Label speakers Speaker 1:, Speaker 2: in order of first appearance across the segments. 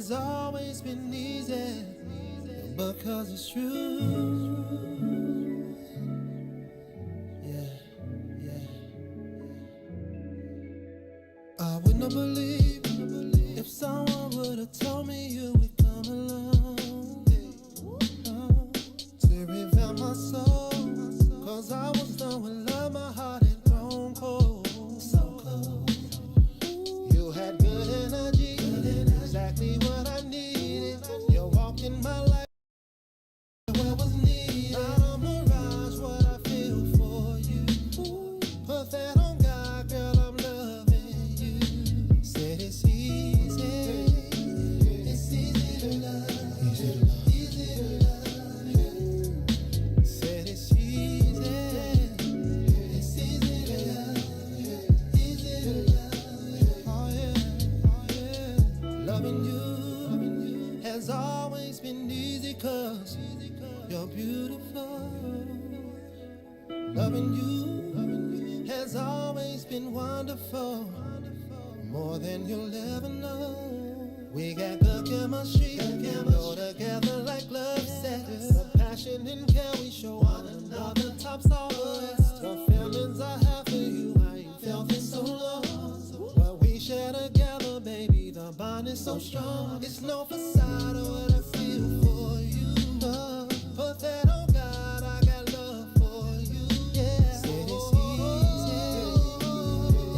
Speaker 1: has always been easy, because it's true. I wouldn't have believed if someone would have told me you would come along to reveal my soul, cause I was done with love, my heart had grown cold, so cold. You had good energy, exactly what I needed. You walked in my life where was needed. Not a mirage, what I feel for you. Put that on God, girl, I'm loving you. Said it's easy. It's easy to love. Easy to love. Easy to love you. Said it's easy. It's easy to love you. Easy to love you. Oh yeah, oh yeah. Loving you has always been easy, cause you're beautiful. Loving you has always been wonderful, more than you'll ever know. We got good chemistry, go together like love sex. The passion and care we show one another tops all the rest. The feelings I have for you, I ain't felt in so long. What we share together, baby, the bond is so strong. It's no facade of what I feel for you. Put that on God, I got love for you. Yeah, said it's easy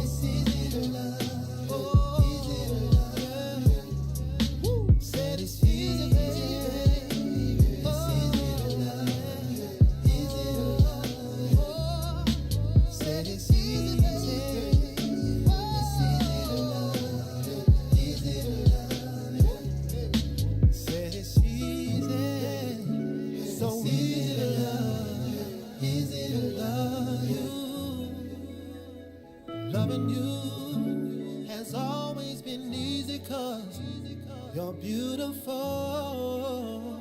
Speaker 1: to love. Easy to love. Yeah. Said it's easy, baby. It's easy to love. Easy to love. Said it's easy, baby. It's easy to love. Easy to love. Said it's easy. So easy to love you. Loving you has always been easy, cause you're beautiful.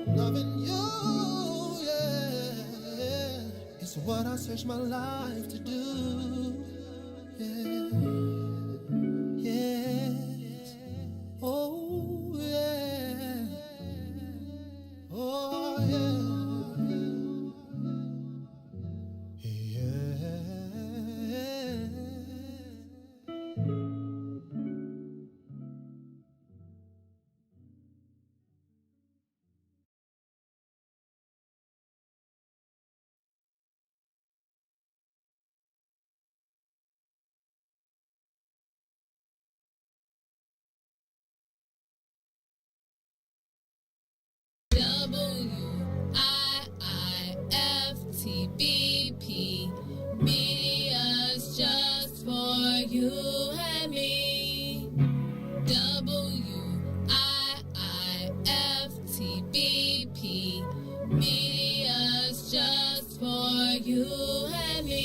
Speaker 1: Loving you, yeah, it's what I search my life to do. Yeah, yes, oh yeah, oh yeah.
Speaker 2: WIIFTBP, media's just for you and me. WIIFTBP, media's just for you and me.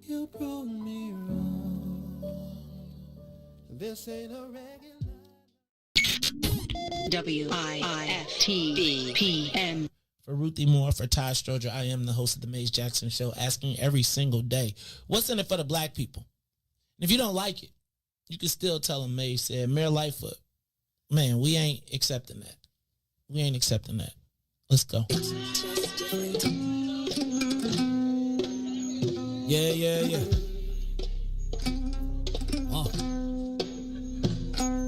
Speaker 1: You proved me wrong. This ain't a regular.
Speaker 3: WIIFTBPM. For Ruthie Moore, for Todd Stroger, I am the host of the Maze Jackson Show, asking every single day, what's in it for the black people? And if you don't like it, you can still tell them Maze said, Mayor Lightfoot, man, we ain't accepting that. We ain't accepting that. Let's go. Yeah.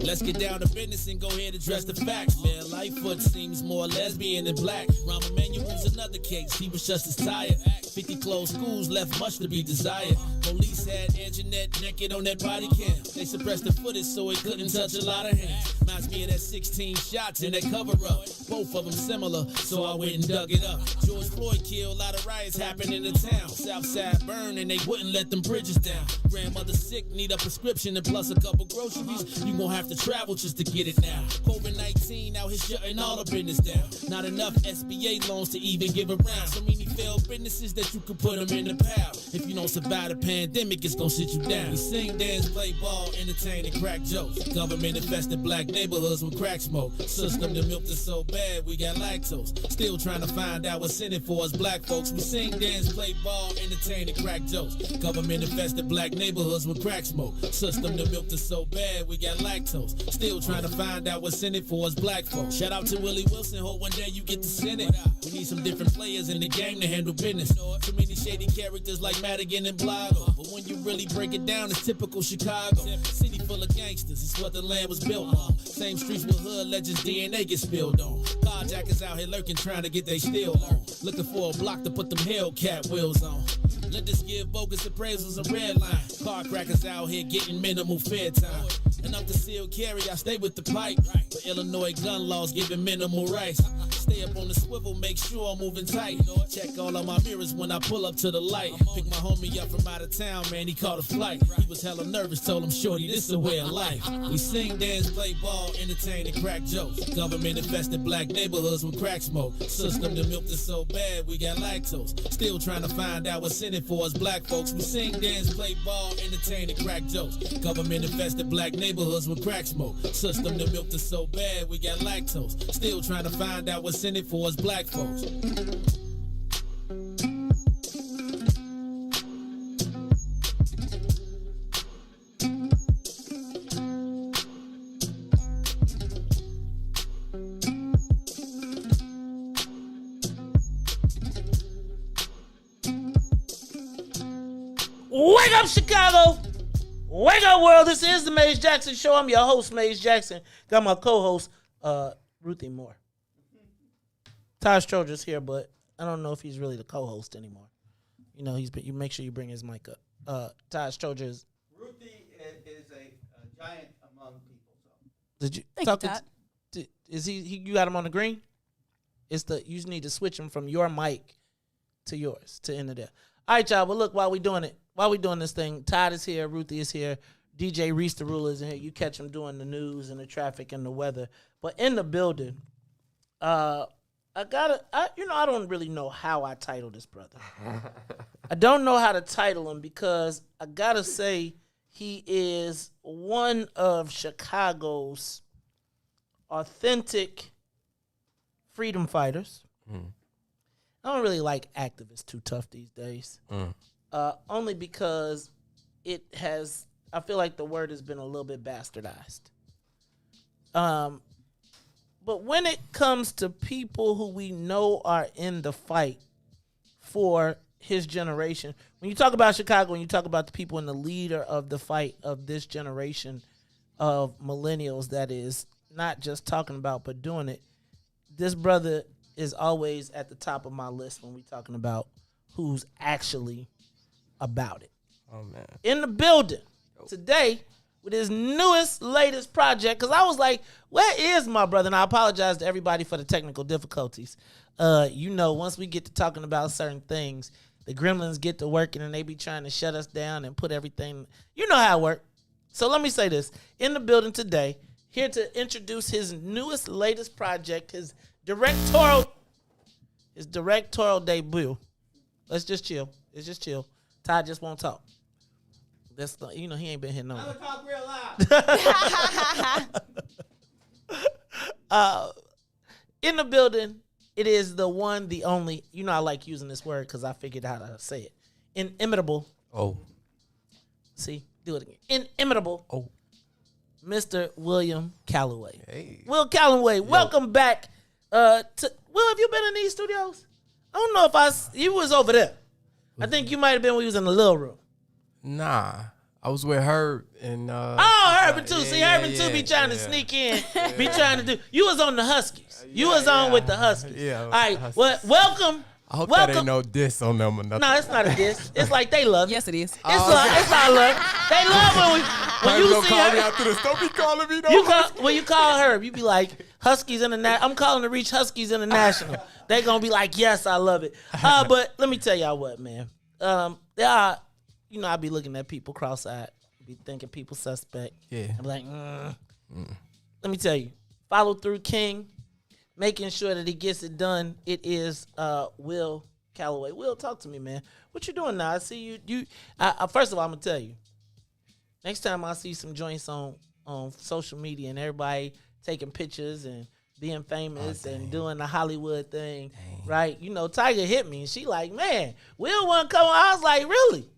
Speaker 4: Let's get down to business and go ahead and address the facts, man. Lightfoot seems more lesbian than black. Rahm Emanuel's another case, he was just as tired. 50 closed schools left much to be desired. Police had Anjanette naked on that body cam. They suppressed the footage so it couldn't touch a lot of hands. Reminds me of that 16 shots in that cover-up. Both of them similar, so I went and dug it up. George Floyd killed, a lot of riots happened in the town. Southside burned and they wouldn't let them bridges down. Grandmother sick, need a prescription and plus a couple groceries. You gon' have to travel just to get it now. COVID-19 19 out here shutting all the business down. Not enough SBA loans to even give around. So many failed businesses that you could put them in the pile. If you don't survive the pandemic, it's gonna sit you down. We sing, dance, play ball, entertain, and crack jokes. Government infested black neighborhoods with crack smoke. System the milk is so bad, we got lactose. Still trying to find out what's in it for us black folks. We sing, dance, play ball, entertain, and crack jokes. Government infested black neighborhoods with crack smoke. System the milk is so bad, we got lactose. Still trying to find out what's in it for us black folks. Shout out to Willie Wilson, hope one day you get to send it. We need some different players in the game to handle business. Too many shady characters like Madigan and Blotto. But when you really break it down, it's typical Chicago. City full of gangsters, it's what the land was built on. Same streets with hood legends, DNA get spilled on. Carjackers out here lurking, trying to get they steal on. Looking for a block to put them Hellcat wheels on. Lenders give bogus appraisals a red line. Car crackers out here getting minimal fair time. And up the seal carry, I stay with the pipe. But Illinois gun laws giving minimal rights. Stay up on the swivel, make sure I'm moving tight. Check all of my mirrors when I pull up to the light. Pick my homie up from out of town, man, he caught a flight. He was hella nervous, told him, shorty, this is a way of life. We sing, dance, play ball, entertain, and crack jokes. Government infested black neighborhoods with crack smoke. System the milk is so bad, we got lactose. Still trying to find out what's in it for us black folks. We sing, dance, play ball, entertain, and crack jokes. Government infested black neighborhoods with crack smoke. System the milk is so bad, we got lactose. Still trying to find out what's in it for us black folks.
Speaker 3: Wake up, Chicago! Wake up, world! This is the Maze Jackson Show. I'm your host, Maze Jackson. Got my co-host, Ruthie Moore. Todd Stroger's here, but I don't know if he's really the co-host anymore. You know, you make sure you bring his mic up. Todd Stroger is.
Speaker 5: Ruthie is a giant among people. So.
Speaker 3: Did you
Speaker 2: Thank
Speaker 3: talk
Speaker 2: you,
Speaker 3: to?
Speaker 2: Todd.
Speaker 3: Is he? You got him on the green? You just need to switch him from your mic to yours to enter there. All right, y'all. But look, while we doing this thing, Todd is here, Ruthie is here, DJ Reese the Ruler is in here. You catch him doing the news and the traffic and the weather. But in the building, I don't really know how I title this brother. I don't know how to title him because I gotta say he is one of Chicago's authentic freedom fighters. I don't really like activists too tough these days. Only because I feel like the word has been a little bit bastardized. But when it comes to people who we know are in the fight for his generation, when you talk about Chicago, when you talk about the people in the leader of the fight of this generation of millennials that is not just talking about but doing it, this brother is always at the top of my list when we talking about who's actually about it.
Speaker 6: Oh, man.
Speaker 3: In the building today with his latest project, because I was like, where is my brother? And I apologize to everybody for the technical difficulties. Once we get to talking about certain things, the gremlins get to working and they be trying to shut us down and put everything. You know how it works. So let me say this. In the building today, here to introduce his latest project, his directorial debut. Let's just chill. It's just chill. Todd just won't talk. He ain't been here no more.
Speaker 5: Talk real loud.
Speaker 3: In the building, it is the one, the only. You know I like using this word because I figured out how to say it. Inimitable.
Speaker 6: Oh.
Speaker 3: See, do it again. Inimitable.
Speaker 6: Oh.
Speaker 3: Mr. William Calloway.
Speaker 6: Hey.
Speaker 3: Will Calloway, welcome back. Will, have you been in these studios? I don't know if you was over there. I think you might have been when you was in the little room.
Speaker 6: Nah. I was with Herb and
Speaker 3: Herb too. See, Herb too be trying to sneak in, be trying to do. You was on the Huskies. You was on with the Huskies.
Speaker 6: Yeah.
Speaker 3: All right. Well, welcome.
Speaker 6: I hope that ain't no diss on them or nothing.
Speaker 3: No, it's not a diss. It's like they love you.
Speaker 2: Yes, it is.
Speaker 3: It's not love. They love when you see
Speaker 6: call me
Speaker 3: her.
Speaker 6: after this. Don't be calling me no.
Speaker 3: When you call Herb, you be like Huskies International. I'm calling to reach Huskies International. They gonna be like, yes, I love it. But let me tell y'all what, man. There are, I be looking at people cross-eyed, be thinking people suspect.
Speaker 6: Yeah.
Speaker 3: I'm like, Let me tell you, Follow through king, making sure that he gets it done. It is Will Calloway. Will, talk to me, man. What you doing now? I see you. First of all, I'm gonna tell you. Next time I see some joints on social media and everybody taking pictures and being famous and doing the Hollywood thing, right? You know, Tiger hit me and she like, man, Will want to come on. I was like, really?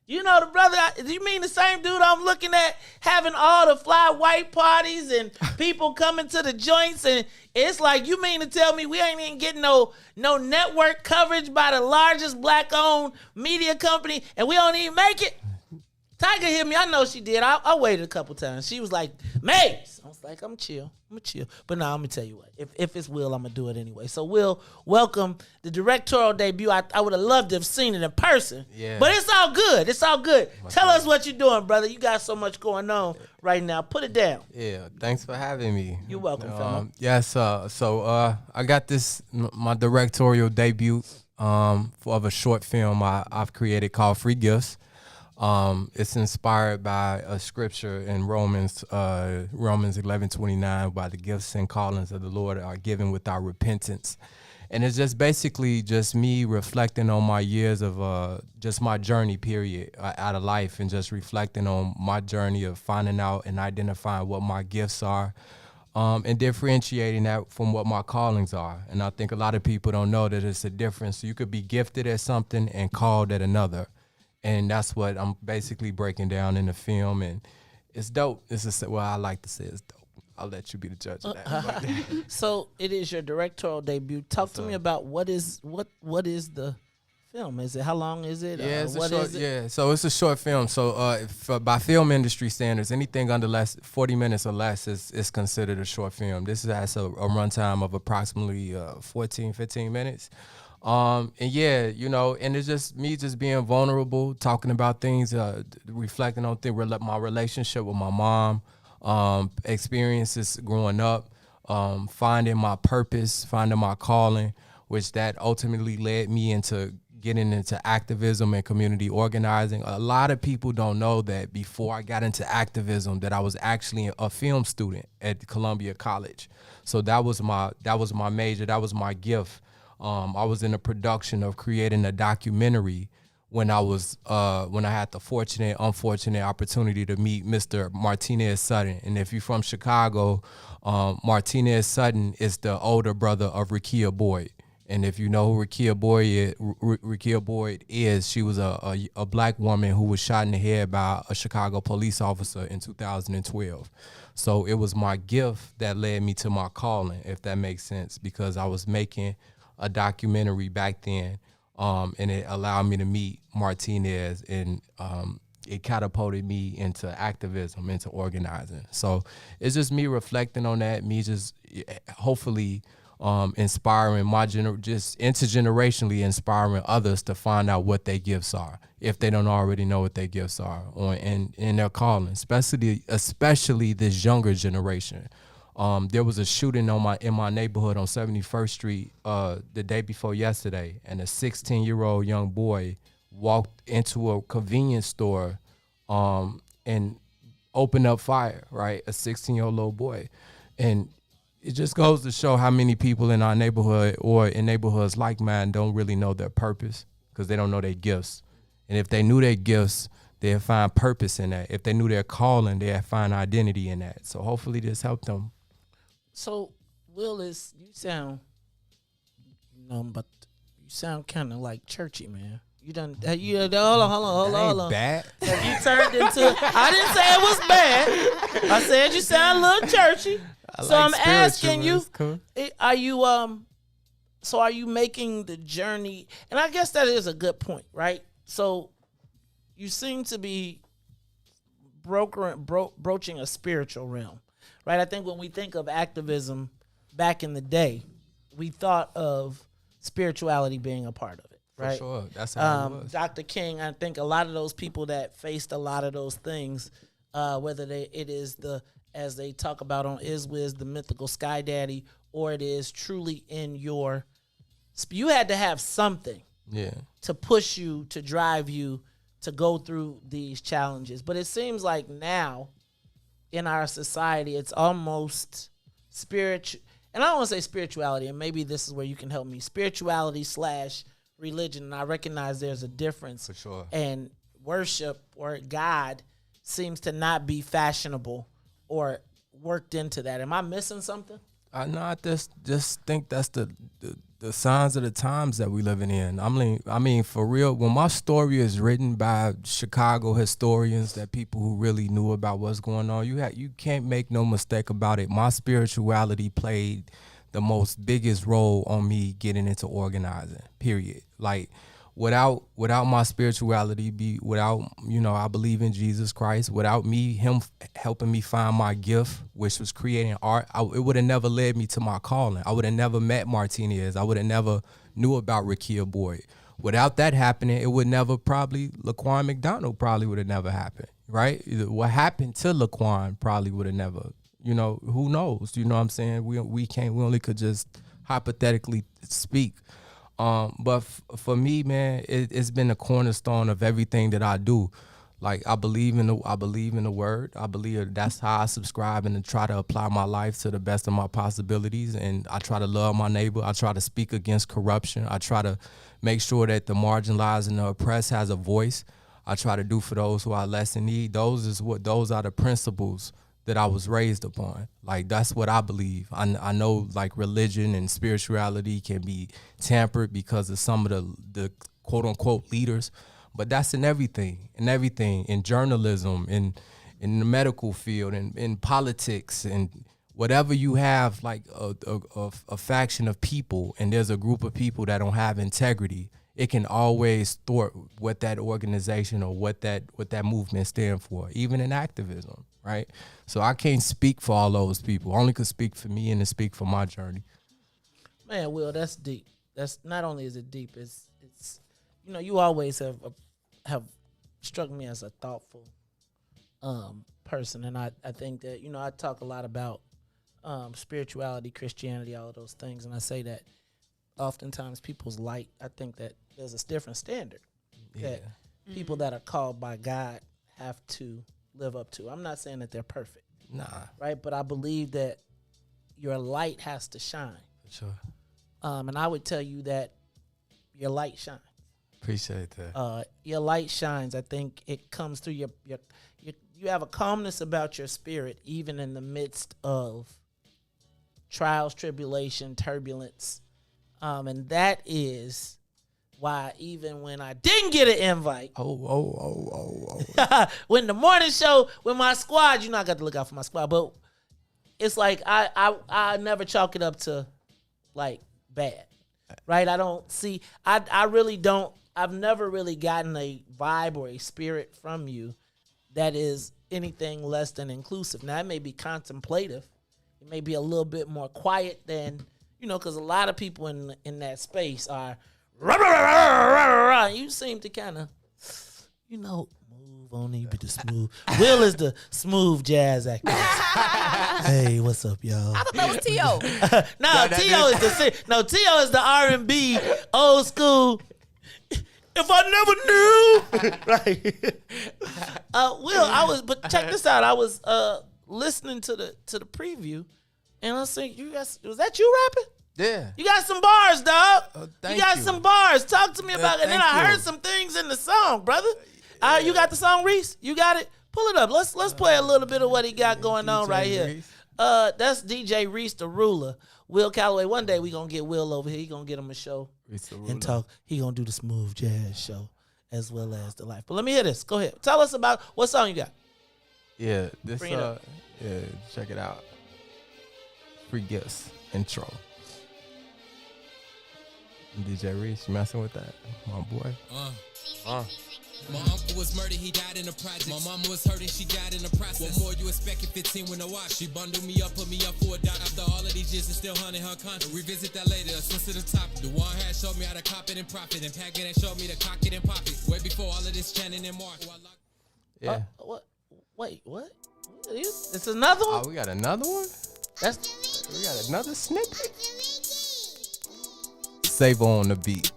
Speaker 3: You know, the brother, you mean the same dude I'm looking at having all the fly white parties and people coming to the joints, and it's like, you mean to tell me we ain't even getting no network coverage by the largest black-owned media company and we don't even make it? Tiger hit me. I know she did. I waited a couple times. She was like, Maze. I was like, I'm chill. But no, I'm going to tell you what. If it's Will, I'm going to do it anyway. So, Will, welcome. The directorial debut, I would have loved to have seen it in person. Yeah. But it's all good. Tell us what you're doing, brother. You got so much going on right now. Put it down.
Speaker 6: Yeah, thanks for having me.
Speaker 3: You're welcome, fella.
Speaker 6: Yes, so I got my directorial debut of a short film I've created called Free Gifts. It's inspired by a scripture in Romans 11:29, by the gifts and callings of the Lord are given without repentance. And it's just basically just me reflecting on my years of just my journey period out of life, and just reflecting on my journey of finding out and identifying what my gifts are, and differentiating that from what my callings are. And I think a lot of people don't know that it's a difference. You could be gifted at something and called at another. And that's what I'm basically breaking down in the film, and it's dope. I like to say it's dope. I'll let you be the judge of that.
Speaker 3: So it is your directorial debut. Talk to me about what is the film? Is it, how long is it?
Speaker 6: Yeah, so it's a short film. So by film industry standards, anything under 40 minutes or less is considered a short film. This has a runtime of approximately 14, 15 minutes. And yeah, you know, and it's just me just being vulnerable, talking about things, reflecting on my relationship with my mom, experiences growing up, finding my purpose, finding my calling, which that ultimately led me into getting into activism and community organizing. A lot of people don't know that before I got into activism that I was actually a film student at Columbia College. So that was my major, that was my gift. I was in the production of creating a documentary when I had the unfortunate opportunity to meet Mr. Martinez Sutton. And if you're from Chicago, Martinez Sutton is the older brother of Rekia Boyd. And if you know who Rekia Boyd is, she was a black woman who was shot in the head by a Chicago police officer in 2012. So it was my gift that led me to my calling, if that makes sense, because I was making a documentary back then, and it allowed me to meet Martinez, and it catapulted me into activism, into organizing. So it's just me reflecting on that, me just hopefully inspiring just intergenerationally inspiring others to find out what their gifts are, if they don't already know what their gifts are, or in their calling, especially this younger generation. There was a shooting in my neighborhood on 71st Street the day before yesterday, and a 16-year-old young boy walked into a convenience store and opened up fire, right? A 16-year-old little boy. And it just goes to show how many people in our neighborhood or in neighborhoods like mine don't really know their purpose, because they don't know their gifts. And if they knew their gifts, they'll find purpose in that. If they knew their calling, they'll find identity in that. So hopefully this helped them.
Speaker 3: So, Willis, you sound kind of like churchy, man. Hold on.
Speaker 6: Bad.
Speaker 3: Have you turned into? I didn't say it was bad. I said you sound a little churchy. So I'm asking you, cool. Are you making the journey? And I guess that is a good point, right? So you seem to be broaching a spiritual realm. Right, I think when we think of activism back in the day, we thought of spirituality being a part of it. Right,
Speaker 6: for sure. That's how it was.
Speaker 3: Dr. King, I think a lot of those people that faced a lot of those things, whether it is as they talk about on Iswiz, the mythical Sky Daddy, or it is truly in you had to have something, to push you, to drive you, to go through these challenges. But it seems like now, in our society, it's almost and I don't want to say spirituality, and maybe this is where you can help me. Spirituality / religion, and I recognize there's a difference.
Speaker 6: For sure.
Speaker 3: And worship or God seems to not be fashionable or worked into that. Am I missing something?
Speaker 6: I just think that's the signs of the times that we living in. I mean, for real, when my story is written by Chicago historians, that people who really knew about what's going on, you can't make no mistake about it. My spirituality played the most biggest role on me getting into organizing, period. Like, without my spirituality, I believe in Jesus Christ, without him helping me find my gift, which was creating art, it would have never led me to my calling. I would have never met Martinez. I would have never knew about Rakia Boyd. Without that happening, it would never Laquan McDonald probably would have never happened, right? What happened to Laquan probably would have never, who knows? You know what I'm saying? We only could just hypothetically speak. But for me, man, it's been a cornerstone of everything that I do. Like, I believe in the word. I believe that's how I subscribe and try to apply my life to the best of my possibilities. And I try to love my neighbor. I try to speak against corruption. I try to make sure that the marginalized and the oppressed has a voice. I try to do for those who are less in need. Those are the principles that I was raised upon. Like, that's what I believe. I know, like, religion and spirituality can be tampered because of some of the quote unquote leaders, but that's in everything, in journalism, in the medical field, in politics, and whatever you have, like a faction of people, and there's a group of people that don't have integrity, it can always thwart what that organization or what that movement stand for, even in activism, right? So I can't speak for all those people. I only could speak for me and to speak for my journey.
Speaker 3: Man, Will, that's deep. That's not only is it deep, it's you always have struck me as a thoughtful person, and I think that I talk a lot about spirituality, Christianity, all of those things, and I say that oftentimes people's light, I think that there's a different standard that people that are called by God have to live up to. I'm not saying that they're perfect.
Speaker 6: Nah.
Speaker 3: Right? But I believe that your light has to shine.
Speaker 6: Sure.
Speaker 3: And I would tell you that your light shines.
Speaker 6: Appreciate that.
Speaker 3: Your light shines. I think it comes through you have a calmness about your spirit, even in the midst of trials, tribulation, turbulence. And that is why even when I didn't get an invite, when the morning show with my squad, I got to look out for my squad, but it's like I never chalk it up to like bad, right? I don't see, I really don't, I've never really gotten a vibe or a spirit from you that is anything less than inclusive. Now, it may be contemplative. It may be a little bit more quiet than, because a lot of people in that space are, you seem to kind of, move on, you be the smooth. Will is the smooth jazz actor. Hey, what's up, y'all?
Speaker 2: I thought that was T.O.
Speaker 3: T.O. is the R&B old school. If I never knew, right? Will, but check this out. I was listening to the preview, and I was saying, was that you rapping?
Speaker 6: Yeah.
Speaker 3: You got some bars, dog.
Speaker 6: Thank
Speaker 3: you got
Speaker 6: you.
Speaker 3: some bars. Talk to me about it. And then I heard some things in the song, brother. You got the song, Reese? You got it? Pull it up. Let's play a little bit of what he got going on right here.
Speaker 6: Reese.
Speaker 3: That's DJ Reese the Ruler. Will Calloway. One day we gonna get Will over here. He gonna get him a show and talk. He gonna do the smooth jazz show as well as the life. But let me hear this. Go ahead. Tell us about what song you got.
Speaker 6: Yeah, check it out. Free Gifts intro. DJ Reese, you messing with that, my boy?
Speaker 4: My uncle was murdered, he died in the project. My mama was hurting, she died in the process. What more you expect at 15 when I watch? She bundled me up, put me up for a dot. After all of these years, it's still haunting her conscience. Revisit that later, switch to the top. The one had showed me how to cop it and profit, and pack it and showed me to cock it and pop it. Way before all of this chanting and mark.
Speaker 6: Yeah.
Speaker 3: What? Wait, what? It's another one?
Speaker 6: Oh, we got another one? We got another snippet? Save on the beat.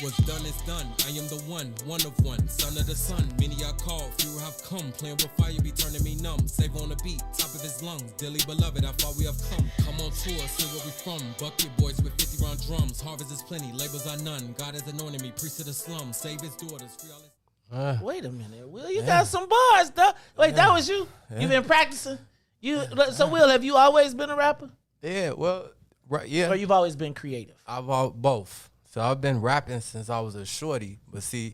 Speaker 7: What's done is done. I am the one of one, son of the sun. Many I call, fewer have come. Playing with fire be turning me numb. Save on the beat, top of his lungs. Dearly beloved, how far we have come. Come on tour, see where we from. Bucket boys with 50 round drums. Harvest is plenty, labels are none. God has anointed me, priest of the slum. Save his daughters, free all his...
Speaker 3: Wait a minute, Will. You got some bars, though. Wait, that was you? Yeah. You been practicing? So, Will, have you always been a rapper?
Speaker 6: Yeah, well, right, yeah.
Speaker 3: Or you've always been creative?
Speaker 6: Both. So I've been rapping since I was a shorty. But see,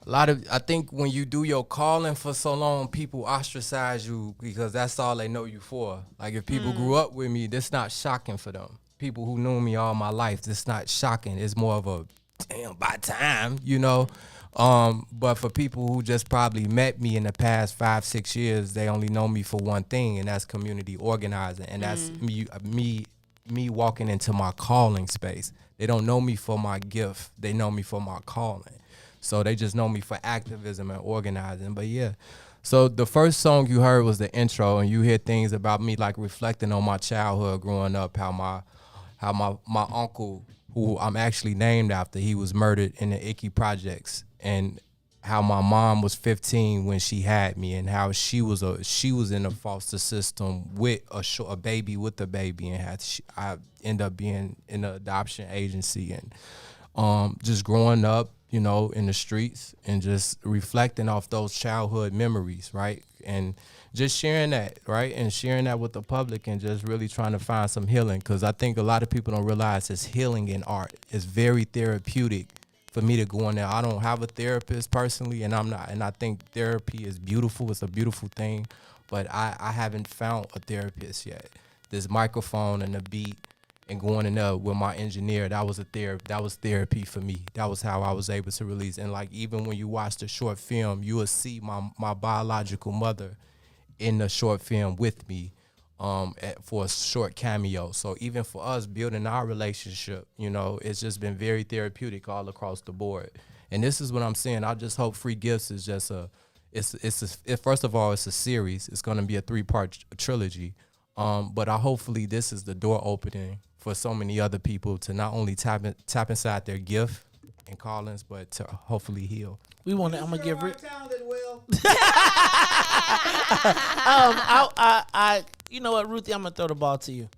Speaker 6: I think when you do your calling for so long, people ostracize you because that's all they know you for. Like if people grew up with me, that's not shocking for them. People who knew me all my life, it's not shocking. It's more of a, damn, by time, you know. But for people who just probably met me in the past 5-6 years, they only know me for one thing, and that's community organizing. And that's me walking into my calling space. They don't know me for my gift. They know me for my calling. So they just know me for activism and organizing. But yeah, so the first song you heard was the intro, and you hear things about me like reflecting on my childhood growing up, how my uncle, who I'm actually named after, he was murdered in the Icky Projects, and how my mom was 15 when she had me, and how she was in a foster system with a baby, and I ended up being in an adoption agency, and just growing up, you know, in the streets and just reflecting off those childhood memories, right? And just sharing that, right? And sharing that with the public and just really trying to find some healing, because I think a lot of people don't realize it's healing in art. It's very therapeutic for me to go in there. I don't have a therapist personally, and I'm not, and I think therapy is beautiful. It's a beautiful thing, but I haven't found a therapist yet. This microphone and the beat and going in there with my engineer, that was therapy for me. That was how I was able to release. And like, even when you watch the short film, you will see my biological mother in the short film with me for a short cameo. So even for us building our relationship, you know, it's just been very therapeutic all across the board. And this is what I'm saying. I just hope Free Gifts is just first of all, it's a series. It's going to be a 3-part trilogy. But hopefully this is the door opening for so many other people to not only tap inside their gift and callings, but to hopefully heal.
Speaker 3: I'm gonna give
Speaker 5: talented, Will.
Speaker 3: you know what, Ruthie, I'm gonna throw the ball to you.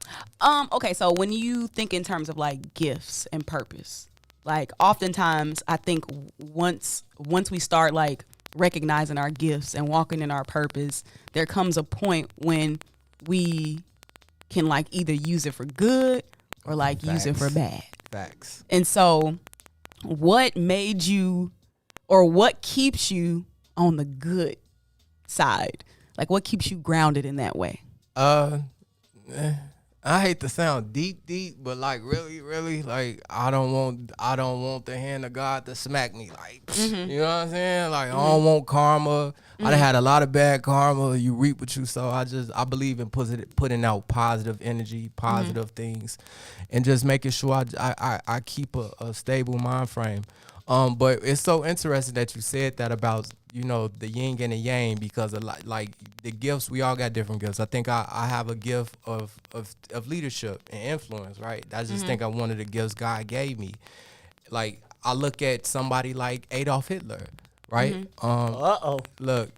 Speaker 8: Okay, so when you think in terms of like gifts and purpose, like oftentimes I think once we start like recognizing our gifts and walking in our purpose, there comes a point when we can like either use it for good or like
Speaker 6: Facts.
Speaker 8: use it for bad.
Speaker 6: Facts.
Speaker 8: And so what made you, or what keeps you on the good side? Like what keeps you grounded in that way?
Speaker 6: I hate to sound deep, but like really, like I don't want the hand of God to smack me, like, you know what I'm saying? Like I don't want karma. I done had a lot of bad karma. You reap what you sow. I believe in putting out positive energy, positive things, and just making sure I keep a stable mind frame. But it's so interesting that you said that about, you know, the yin and the yang, because of like the gifts, we all got different gifts. I think I have a gift of leadership and influence, right? I just think one of the gifts God gave me. Like I look at somebody like Adolf Hitler, right? Look,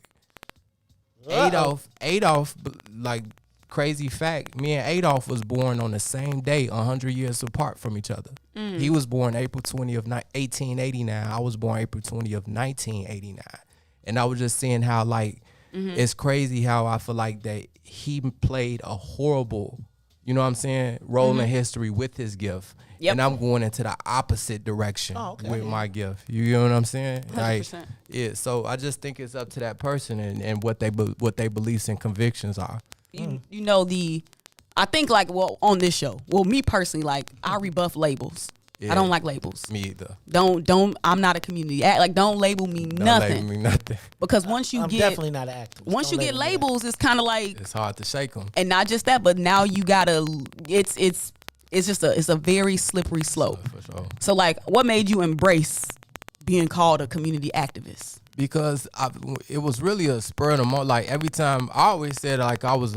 Speaker 6: Adolf, like, crazy fact, me and Adolf was born on the same day, 100 years apart from each other. He was born April 20 of 1889. I was born April 20 of 1989. And I was just seeing how, like, it's crazy how I feel like that he played a horrible, you know what I'm saying, role in history with his gift. Yep. And I'm going into the opposite direction with my gift. You know what I'm saying?
Speaker 8: 100%.
Speaker 6: Like, yeah. So I just think it's up to that person and what they beliefs and convictions are.
Speaker 8: You know, I think like, well, on this show, me personally, like I rebuff labels. Yeah. I don't like labels.
Speaker 6: Me either.
Speaker 8: Don't. I'm not a community. Like, don't label me nothing.
Speaker 6: Label me nothing.
Speaker 8: Because once you
Speaker 3: I'm
Speaker 8: get,
Speaker 3: definitely not an activist.
Speaker 8: Once you get labels, it's kind of like
Speaker 6: it's hard to shake them.
Speaker 8: And not just that, but now you gotta. It's a very slippery slope.
Speaker 6: For sure. So
Speaker 8: like, what made you embrace being called a community activist?
Speaker 6: Because it was really a spur of the moment. Like every time, I always said like I was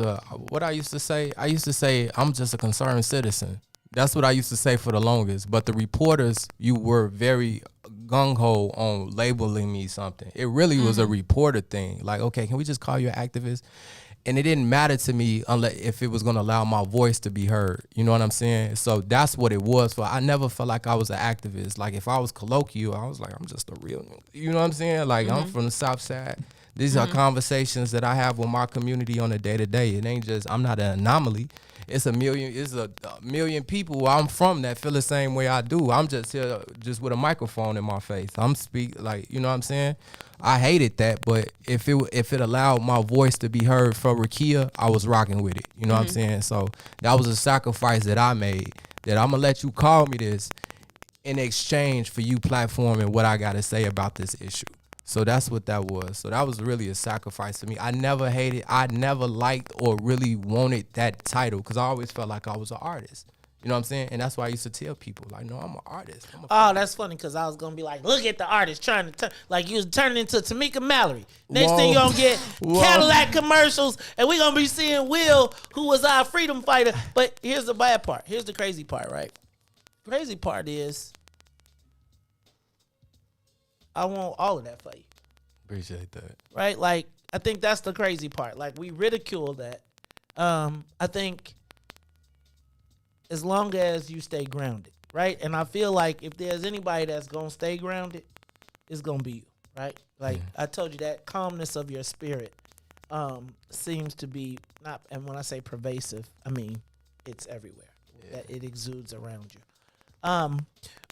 Speaker 6: what I used to say. I used to say I'm just a concerned citizen. That's what I used to say for the longest. But the reporters, you were very gung-ho on labeling me something. It really was a reporter thing. Like, okay, can we just call you an activist? And it didn't matter to me unless if it was going to allow my voice to be heard. You know what I'm saying? So that's what it was for. I never felt like I was an activist. Like, if I was colloquial, I was like, I'm just a real, you know what I'm saying? Like, I'm from the South Side. These are conversations that I have with my community on a day-to-day. It ain't just, I'm not an anomaly. It's a million people where I'm from that feel the same way I do. I'm just here just with a microphone in my face. I'm like, you know what I'm saying? I hated that, but if it allowed my voice to be heard for Rakia, I was rocking with it. You know what I'm saying? So that was a sacrifice that I made, that I'm going to let you call me this in exchange for you platforming what I got to say about this issue. So that's what that was. So that was really a sacrifice to me. I never liked or really wanted that title because I always felt like I was an artist. You know what I'm saying? And that's why I used to tell people, like, no, I'm an artist.
Speaker 3: That's funny because I was going to be like, look at the artist trying to turn, like you was turning into Tamika Mallory. Next thing you're going to get Cadillac commercials and we're going to be seeing Will, who was our freedom fighter. But here's the bad part. Here's the crazy part, right? Crazy part is I want all of that for you.
Speaker 6: Appreciate that.
Speaker 3: Right? Like, I think that's the crazy part. Like, we ridicule that. I think as long as you stay grounded, right? And I feel like if there's anybody that's going to stay grounded, it's going to be you, right? Like, I told you that calmness of your spirit seems to be not, and when I say pervasive, I mean it's everywhere. That it exudes around you.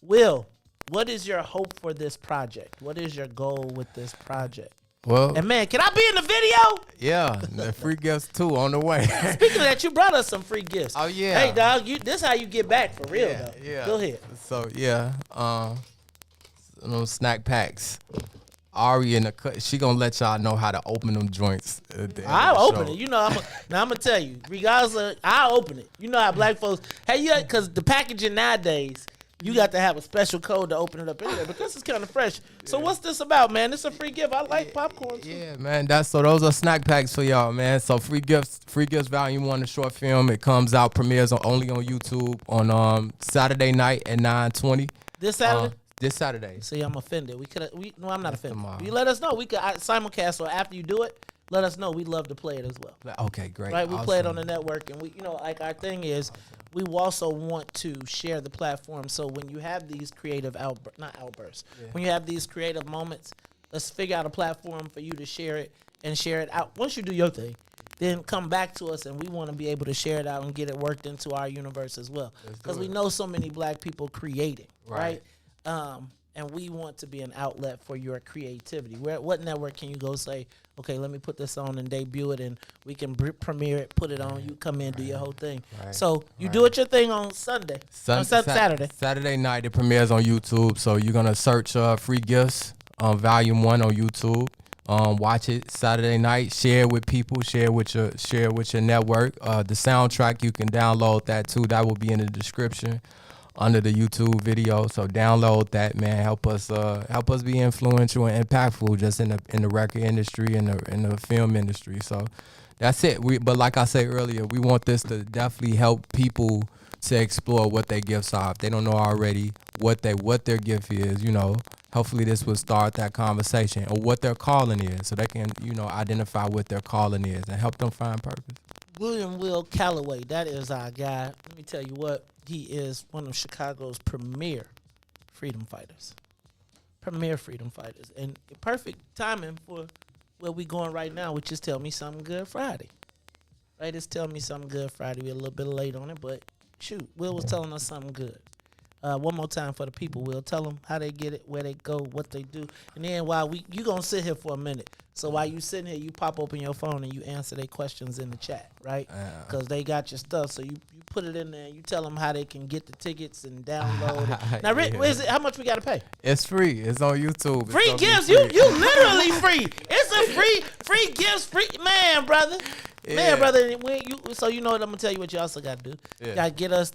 Speaker 3: Will, what is your hope for this project? What is your goal with this project?
Speaker 6: Well,
Speaker 3: And man, can I be in the video?
Speaker 6: yeah, the free gifts too on the way.
Speaker 3: Speaking of that, you brought us some free gifts.
Speaker 6: Oh yeah.
Speaker 3: Hey dog, this how you get back for real though.
Speaker 6: Yeah.
Speaker 3: Go ahead.
Speaker 6: So yeah, those snack packs. Ari in the cut, she gonna let y'all know how to open them joints.
Speaker 3: I'll open it. You know, I'm gonna tell you. Regardless of, I'll open it. You know how black folks, because the packaging nowadays, you got to have a special code to open it up anyway. But this is kind of fresh. So what's this about, man? This is a free gift. I like popcorn too.
Speaker 6: Yeah, man. Those are snack packs for y'all, man. So free gifts volume 1, the short film. It comes out, premieres only on YouTube on Saturday night at 9:20.
Speaker 3: This Saturday?
Speaker 6: This Saturday.
Speaker 3: See, I'm offended. No, I'm not offended. You let us know. We could simulcast, so after you do it, let us know. We'd love to play it as well.
Speaker 6: Okay, great.
Speaker 3: Right? We
Speaker 6: awesome.
Speaker 3: play it on the network, and like our thing is, we also want to share the platform. So when you have these creative when you have these creative moments, let's figure out a platform for you to share it and share it out. Once you do your thing, then come back to us, and we want to be able to share it out and get it worked into our universe as well. Because we know so many black people creating, right? And we want to be an outlet for your creativity. What network can you go say, okay, let me put this on and debut it, and we can premiere it, put it on, you come in, do your whole thing. So you do it your thing on Sunday, Saturday.
Speaker 6: Saturday night, it premieres on YouTube. So you're going to search Free Gifts Volume 1 on YouTube. Watch it Saturday night, share it with people, share it with your network. The soundtrack, you can download that too. That will be in the description under the YouTube video. So download that, man. Help us be influential and impactful just in the record industry and in the film industry. So that's it. But like I said earlier, we want this to definitely help people to explore what their gifts are. If they don't know already what their gift is, hopefully this will start that conversation, or what their calling is, so they can, identify what their calling is and help them find purpose.
Speaker 3: William Will Calloway, that is our guy. Let me tell you what, he is one of Chicago's premier freedom fighters. And perfect timing for where we going right now, which is Tell Me Something Good Friday. Right, it's Tell Me Something Good Friday. We're a little bit late on it, but shoot, Will was telling us something good. One more time for the people, Will. Tell them how they get it, where they go, what they do. And then while you going to sit here for a minute. So while you sitting here, you pop open your phone and you answer their questions in the chat, right? Because they got your stuff. So you put it in there and you tell them how they can get the tickets and download it. Now, Rick, what is it? How much we got to pay?
Speaker 6: It's free. It's on YouTube.
Speaker 3: Free gifts? You literally free. It's a free gifts, man, brother. Yeah. Man, brother. So you know what I'm going to tell you what you also got to do. Yeah. You got to get us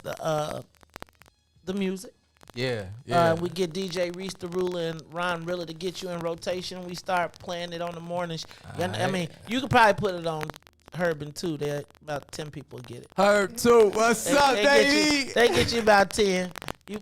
Speaker 3: the music.
Speaker 6: Yeah.
Speaker 3: We get DJ Reese the Ruler and Ron Rilla to get you in rotation. We start playing it on the mornings. I mean, you could probably put it on Herb and 2, they about 10 people get it.
Speaker 6: Herb too. What's up, baby?
Speaker 3: They get you about 10.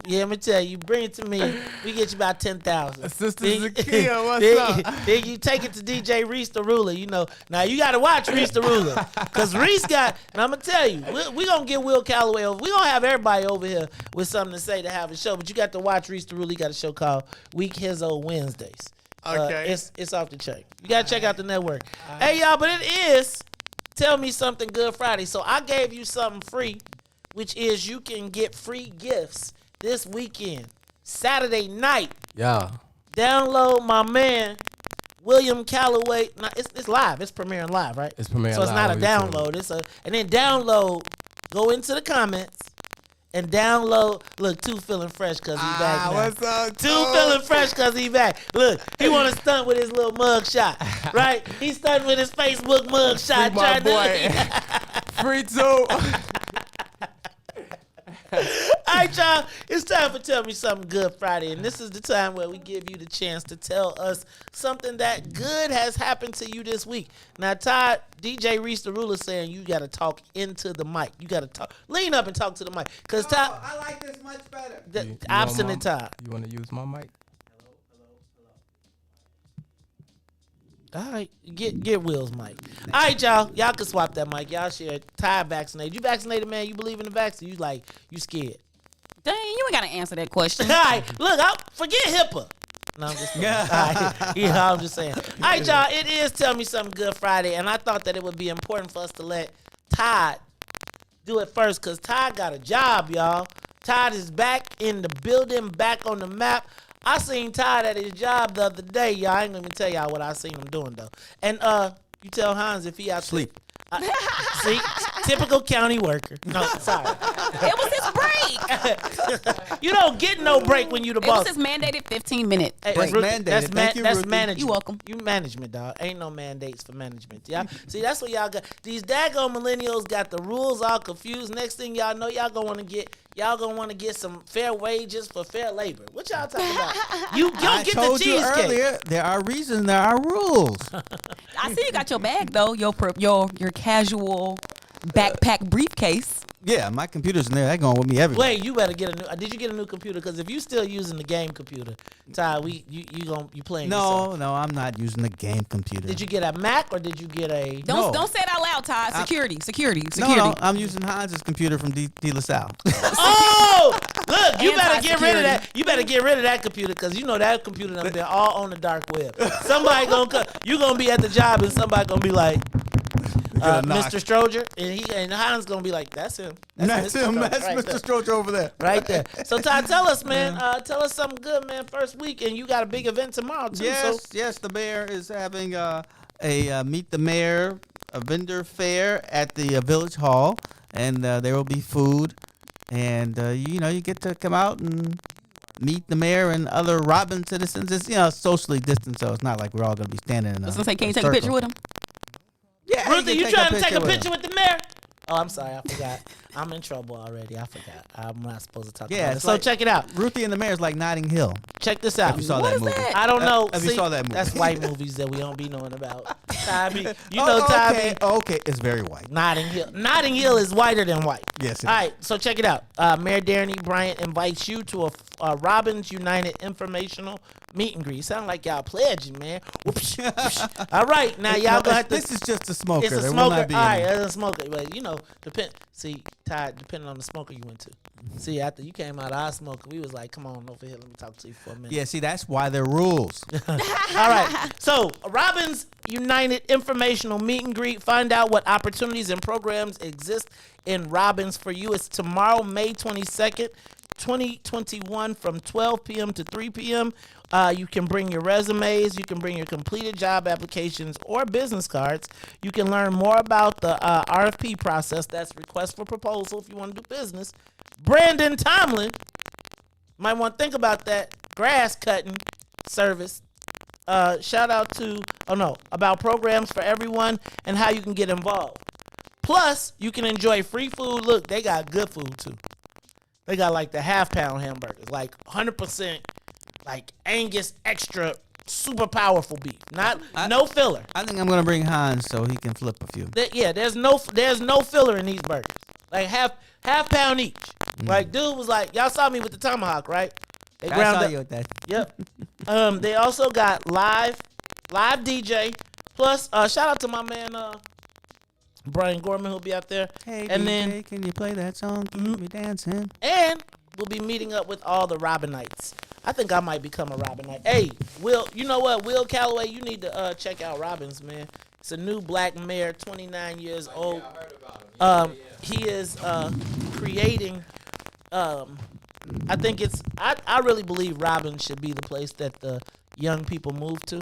Speaker 3: Let me tell you, bring it to me. We get you about 10,000.
Speaker 6: Sister Zakia, what's up?
Speaker 3: Then you take it to DJ Reese the Ruler. You know, now you got to watch Reese the Ruler, cause Reese got. And I'm gonna tell you, we gonna get Will Calloway over. We gonna have everybody over here with something to say to have a show. But you got to watch Reese the Ruler. He got a show called Week His Old Wednesdays.
Speaker 6: Okay,
Speaker 3: it's off the chain. You gotta check out the network. Hey y'all, but it is Tell Me Something Good Friday. So I gave you something free, which is you can get free gifts this weekend, Saturday night.
Speaker 6: Yeah.
Speaker 3: Download my man William Calloway. Now, it's live. It's premiering live, right?
Speaker 6: It's premiering
Speaker 3: so it's
Speaker 6: live
Speaker 3: not a download. It's a and then download. Go into the comments and download. Look, 2 feeling fresh because he back now.
Speaker 6: What's up,
Speaker 3: 2 feeling fresh because he back. Look, he want to stunt with his little mug shot, right? He's stunting with his Facebook mug shot.
Speaker 6: Free my boy. Free 2.
Speaker 3: All right, y'all. It's time for Tell Me Something Good Friday, and this is the time where we give you the chance to tell us something that good has happened to you this week. Now, Todd, DJ Reese the Ruler saying you got to talk into the mic. You got to talk, lean up and talk to the mic, cause Todd.
Speaker 5: I like this much better.
Speaker 3: Obstinate Todd.
Speaker 6: You want to use my mic?
Speaker 3: All right, get Will's mic. All right, y'all. Y'all can swap that mic. Y'all share. Ty vaccinated. You vaccinated, man? You believe in the vaccine? You scared?
Speaker 8: Dang, you ain't got to answer that question.
Speaker 3: All right, look, forget HIPAA. No, I'm just saying. All right. Yeah, I'm just saying. All right, y'all. It is Tell Me Something Good Friday, and I thought that it would be important for us to let Todd do it first, because Todd got a job, y'all. Todd is back in the building, back on the map. I seen Todd at his job the other day, y'all. I ain't gonna even tell y'all what I seen him doing, though. And you tell Hans if he out
Speaker 9: sleep.
Speaker 3: See, typical county worker. No, sorry.
Speaker 8: It was his break.
Speaker 3: You don't get no break when you the
Speaker 8: It
Speaker 3: boss.
Speaker 8: was his mandated 15-minute
Speaker 3: Hey,
Speaker 8: break.
Speaker 3: Ruthie,
Speaker 9: mandated. Thank you,
Speaker 3: that's
Speaker 9: Ruthie.
Speaker 3: management.
Speaker 8: You're welcome.
Speaker 3: You management, dog. Ain't no mandates for management. Yeah. See, that's what y'all got. These daggone millennials got the rules all confused. Next thing y'all know, y'all gonna want to get some fair wages for fair labor. What y'all talking about? You
Speaker 9: I
Speaker 3: get
Speaker 9: told
Speaker 3: the
Speaker 9: you
Speaker 3: cheesecake.
Speaker 9: earlier, there are reasons, there are rules.
Speaker 8: I see you got your bag though. Your casual backpack briefcase.
Speaker 9: Yeah, my computer's in there. That going with me everywhere.
Speaker 3: Wait, you better get a new. Did you get a new computer? Because if you still using the game computer, Ty, you playing?
Speaker 9: No,
Speaker 3: yourself.
Speaker 9: no, I'm not using the game computer.
Speaker 3: Did you get a Mac or did you get a?
Speaker 8: Don't say it out loud, Todd. Security.
Speaker 9: No, I'm using Hans's computer from De La Salle.
Speaker 3: Oh, look! You better get rid of
Speaker 8: Anti-security.
Speaker 3: that. You better get rid of that computer because you know that computer done been all on the dark web. Somebody gonna come. You gonna be at the job and somebody gonna be like, Mr. Stroger, and Hans gonna be like, that's him.
Speaker 9: That's
Speaker 3: Mr.
Speaker 9: him.
Speaker 3: Stroger
Speaker 9: That's
Speaker 3: right
Speaker 9: Mr.
Speaker 3: there.
Speaker 9: Stroger over there.
Speaker 3: Right there. So Todd, tell us, man. Tell us something good, man. First week, and you got a big event tomorrow too.
Speaker 9: Yes, the mayor is having a Meet the Mayor, a vendor fair at the Village Hall, and there will be food, and you get to come out and meet the mayor and other Robin citizens. It's socially distanced, so it's not like we're all going to be standing in a
Speaker 8: I was gonna say, can you take a
Speaker 9: circle.
Speaker 8: picture with him?
Speaker 9: Yeah,
Speaker 3: Ruthie, you
Speaker 9: can
Speaker 3: trying to take a
Speaker 9: with
Speaker 3: picture with the mayor? Oh, I'm sorry, I forgot. I'm in trouble already. I forgot. I'm not supposed to talk
Speaker 9: Yeah,
Speaker 3: about it.
Speaker 9: it's
Speaker 3: So
Speaker 9: like-
Speaker 3: check it out.
Speaker 9: Ruthie and the Mayor's like Notting Hill.
Speaker 3: Check this out.
Speaker 9: If you saw
Speaker 8: What
Speaker 9: that
Speaker 8: is
Speaker 9: movie.
Speaker 8: that?
Speaker 3: I don't know.
Speaker 9: Have you saw that movie?
Speaker 3: That's white movies that we don't be knowing about. Tommy, you know Tommy.
Speaker 9: Okay, it's very white.
Speaker 3: Notting Hill. Notting Hill is whiter than white.
Speaker 9: Yes, it
Speaker 3: All
Speaker 9: is.
Speaker 3: right, so check it out. Mayor Darren Bryant invites you to a Robbins United informational meet and greet. Sound like y'all pledging, man. Whoosh, whoosh. All right, now y'all gonna have to.
Speaker 9: This is just a smoker.
Speaker 3: It's a
Speaker 9: There will
Speaker 3: smoker. All
Speaker 9: not be
Speaker 3: right,
Speaker 9: any-
Speaker 3: it's a smoker. But see, Todd, depending on the smoker you went to. See, after you came out of our smoker, we was like, come on over here, let me talk to you for a minute.
Speaker 9: Yeah, see, that's why there are rules.
Speaker 3: All right. So, Robbins United informational meet and greet. Find out what opportunities and programs exist in Robbins for you. It's tomorrow, May 22nd, 2021, from 12 p.m. to 3 p.m. You can bring your resumes. You can bring your completed job applications or business cards. You can learn more about the RFP process. That's request for proposal if you want to do business. Brandon Tomlin might want to think about that grass cutting service. Shout out to about programs for everyone and how you can get involved. Plus, you can enjoy free food. Look, they got good food too. They got like the half-pound hamburgers, like 100%, like Angus extra super powerful beef. No filler.
Speaker 9: I think I'm gonna bring Hans so he can flip a few.
Speaker 3: There's no filler in these burgers. Like half pound each. Like dude was like, y'all saw me with the tomahawk, right? They
Speaker 9: I
Speaker 3: ground
Speaker 9: saw
Speaker 3: up.
Speaker 9: you with that.
Speaker 3: Yep. They also got live DJ. Plus, shout out to my man Brian Gorman who'll be out there.
Speaker 9: Hey,
Speaker 3: and
Speaker 9: DJ,
Speaker 3: then
Speaker 9: can you play that song? Keep me dancing.
Speaker 3: and we'll be meeting up with all the Robinites. I think I might become a Robinite. Hey, you know what? Will Calloway, you need to check out Robbins, man. It's a new black mayor, 29 years old.
Speaker 6: I heard about him.
Speaker 3: He is creating. I think it's. I really believe Robbins should be the place that the young people move to.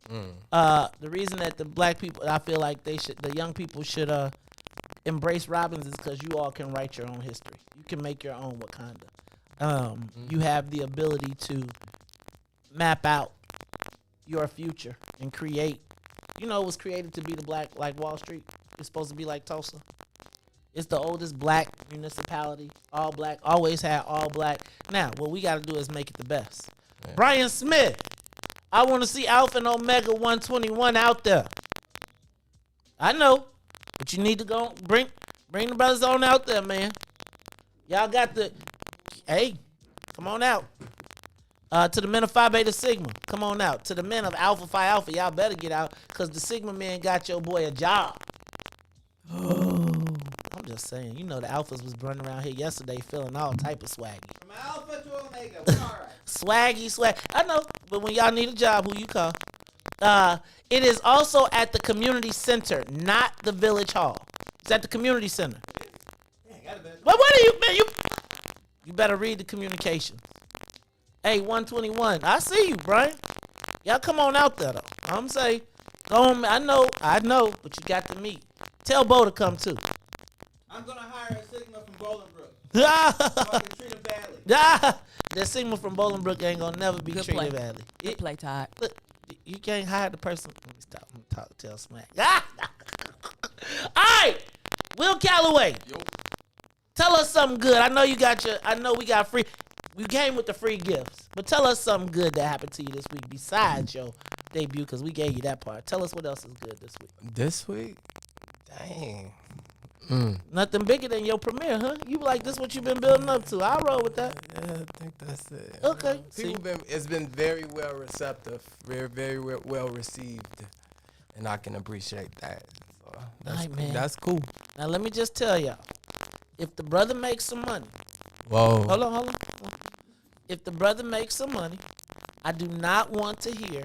Speaker 3: The reason that the black people, I feel like the young people should embrace Robbins is because you all can write your own history. You can make your own Wakanda. You have the ability to map out your future and create. You know, it was created to be the black, like Wall Street. It's supposed to be like Tulsa. It's the oldest black municipality, all black, always had all black. Now, what we got to do is make it the best. Yeah. Brian Smith, I want to see Alpha and Omega 121 out there. I know, but you need to go bring the brothers on out there, man. Y'all got hey, come on out. To the men of Phi Beta Sigma, come on out. To the men of Alpha Phi Alpha, y'all better get out, because the Sigma men got your boy a job. I'm just saying, you know the Alphas was running around here yesterday feeling all type of swaggy.
Speaker 5: From Alpha to Omega, we're all right.
Speaker 3: Swag. I know, but when y'all need a job, who you call? It is also at the community center, not the village hall. It's at the community center. But what are you, man? You better read the communications. Hey, 121, I see you, Brian. Y'all come on out there, though. I'm saying, go on. I know, but you got to meet. Tell Bo to come, too.
Speaker 5: I'm going to hire a Sigma from Bolingbrook. So I can treat him badly.
Speaker 3: The Sigma from Bolingbrook ain't going to never be
Speaker 8: Good
Speaker 3: treated
Speaker 8: play.
Speaker 3: badly.
Speaker 8: Good play, Todd.
Speaker 3: Look, you can't hire the person. Let me stop. I'm going to tell smack. All right, Will Calloway.
Speaker 6: Yo.
Speaker 3: Tell us something good. I know we got free. We came with the free gifts, but tell us something good that happened to you this week besides your debut, because we gave you that part. Tell us what else is good this week.
Speaker 6: This week? Dang.
Speaker 3: Nothing bigger than your premiere, huh? You like this what you've been building up to. I'll roll with that.
Speaker 6: Yeah, I think that's it.
Speaker 3: Okay.
Speaker 6: It's been very well receptive, very, very well received, and I can appreciate that. So that's cool.
Speaker 3: Now let me just tell y'all, if the brother makes some money,
Speaker 6: whoa.
Speaker 3: Hold on. If the brother makes some money, I do not want to hear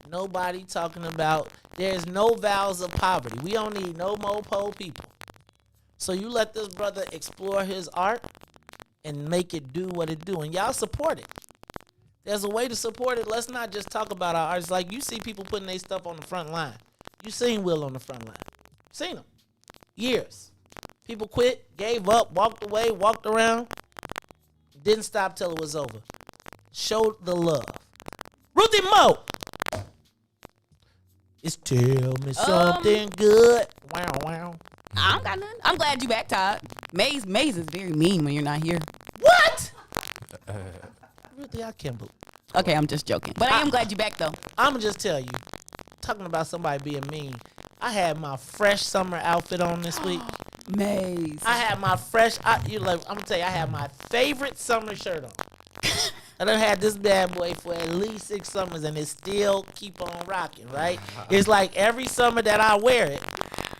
Speaker 3: nobody talking about there's no vows of poverty. We don't need no more poor people. So you let this brother explore his art and make it do what it do. And y'all support it. There's a way to support it. Let's not just talk about our artists. Like you see people putting their stuff on the front line. You seen Will on the front line. Seen him. Years. People quit, gave up, walked away, walked around. Didn't stop till it was over. Showed the love. Ruthie Mo. It's tell me something good. Wow.
Speaker 8: I don't got nothing. I'm glad you back, Todd. Maze is very mean when you're not here.
Speaker 3: What? Ruthie, I can't believe.
Speaker 8: Okay, I'm just joking. But I am glad you back, though.
Speaker 3: I'm going to just tell you, talking about somebody being mean, I had my fresh summer outfit on this week.
Speaker 8: Maze.
Speaker 3: I had my I'm going to tell you, I had my favorite summer shirt on. I done had this bad boy for at least 6 summers, and it still keep on rocking, right? It's like every summer that I wear it,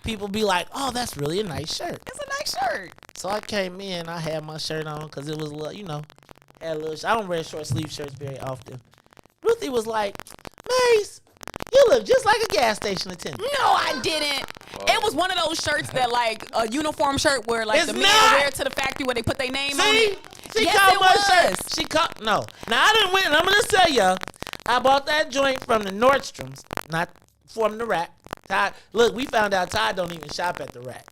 Speaker 3: people be like, oh, that's really a nice shirt.
Speaker 8: It's a nice shirt.
Speaker 3: So I came in, I had my shirt on because it was, had a little, I don't wear short sleeve shirts very often. Ruthie was like, Mace, you look just like a gas station attendant.
Speaker 8: No, I didn't. It was one of those shirts that, like, a uniform shirt where, like,
Speaker 3: It's
Speaker 8: the men
Speaker 3: not.
Speaker 8: wear to the factory where they put their name on
Speaker 3: See?
Speaker 8: it.
Speaker 3: She
Speaker 8: Yes,
Speaker 3: called
Speaker 8: it
Speaker 3: my
Speaker 8: was.
Speaker 3: shirt. She called, no. Now, I didn't win. I'm going to tell y'all, I bought that joint from the Nordstroms, not from the Rack. Todd, look, we found out Todd don't even shop at the Rack.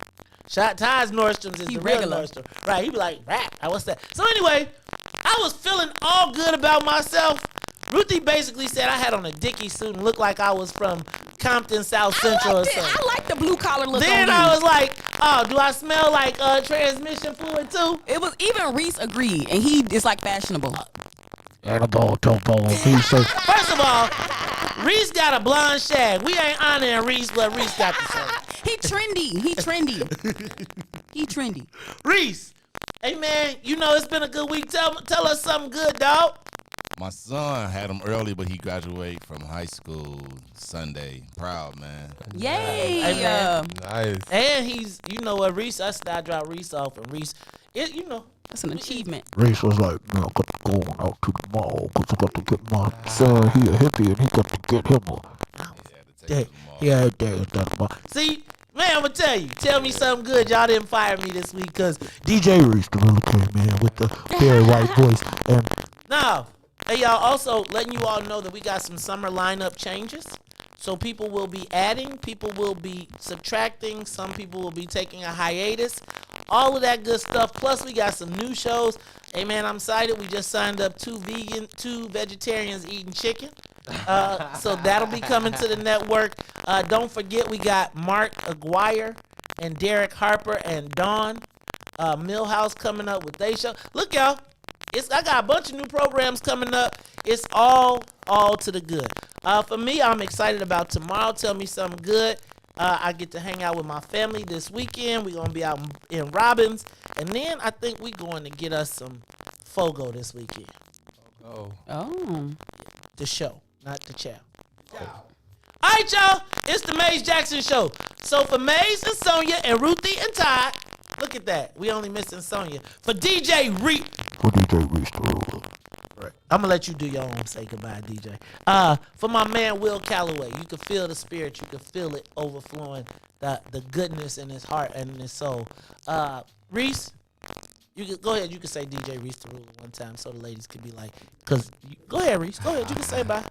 Speaker 3: Todd's Nordstrom's is
Speaker 8: He
Speaker 3: the real
Speaker 8: regular.
Speaker 3: Nordstrom. Right, he be like, Rack, what's that? So anyway, I was feeling all good about myself. Ruthie basically said I had on a Dickie suit and looked like I was from Compton, South Central or something.
Speaker 8: I like the blue collar look
Speaker 3: Then
Speaker 8: on
Speaker 3: I
Speaker 8: you.
Speaker 3: was like, oh, do I smell like transmission fluid too?
Speaker 8: It was, even Reese agreed, and he is, like, fashionable.
Speaker 3: And a ball, First of all, Reese got a blonde shag. We ain't honoring Reese, but Reese got the shag.
Speaker 8: He trendy.
Speaker 3: Reese, hey man, you know it's been a good week. Tell us something good, dog.
Speaker 10: My son had him early, but he graduated from high school Sunday. Proud, man.
Speaker 8: Yay.
Speaker 3: Hey, man.
Speaker 6: Nice.
Speaker 3: And he's, you know what, Reese, I dropped Reese off, and Reese,
Speaker 8: that's an achievement.
Speaker 11: Reese was like, man, I got to go out to the mall because I got to get my son. He a hippie and he got to get him a. Yeah, that's my.
Speaker 3: See, man, I'm going to tell me something good. Y'all didn't fire me this week because
Speaker 11: DJ Reese the really came in with the very white voice. And
Speaker 3: no. Hey, y'all, also letting you all know that we got some summer lineup changes. So people will be adding, people will be subtracting, some people will be taking a hiatus. All of that good stuff. Plus, we got some new shows. Hey, man, I'm excited. We just signed up two vegetarians eating chicken. So that'll be coming to the network. Don't forget, we got Mark Aguirre and Derek Harper and Dawn Millhouse coming up with their show. Look, y'all. I got a bunch of new programs coming up. It's all to the good. For me, I'm excited about tomorrow. Tell me something good. I get to hang out with my family this weekend. We're going to be out in Robbins. And then I think we're going to get us some Fogo this weekend.
Speaker 8: Oh.
Speaker 3: The show, not the chow. All right, y'all. It's the Maze Jackson Show. So for Maze and Sonia and Ruthie and Todd, look at that. We only missing Sonia. For DJ Reese.
Speaker 11: For DJ Reese the ruler.
Speaker 3: Right. I'm going to let you do your own say goodbye, DJ. For my man, Will Calloway, you can feel the spirit. You can feel it overflowing, the goodness in his heart and in his soul. Reese, you can go ahead. You can say DJ Reese the ruler one time so the ladies can be like, go ahead, Reese. Go ahead. You can say bye.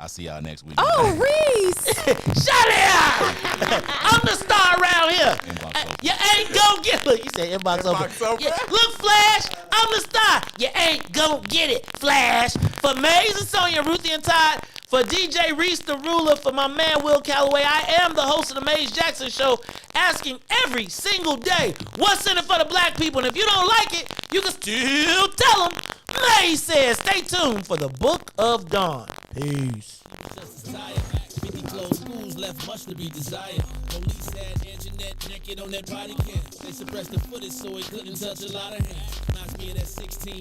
Speaker 10: I'll see y'all next week.
Speaker 8: Oh, Reese.
Speaker 3: Shut it up. I'm the star around here. You ain't gonna get it. Look, you said inbox open. Yeah, look, Flash, I'm the star. You ain't gonna get it, Flash. For Maze and Sonia, Ruthie and Todd, for DJ Reese the ruler, for my man Will Calloway, I am the host of the Maze Jackson Show, asking every single day, what's in it for the black people? And if you don't like it, you can still tell them. Maze says, stay tuned for the Book of Dawn. Peace.
Speaker 4: Closed schools left much to be desired. Police had Anjanette naked on that body cam. They suppressed the footage so it couldn't touch a lot of hands. Reminds me of that 16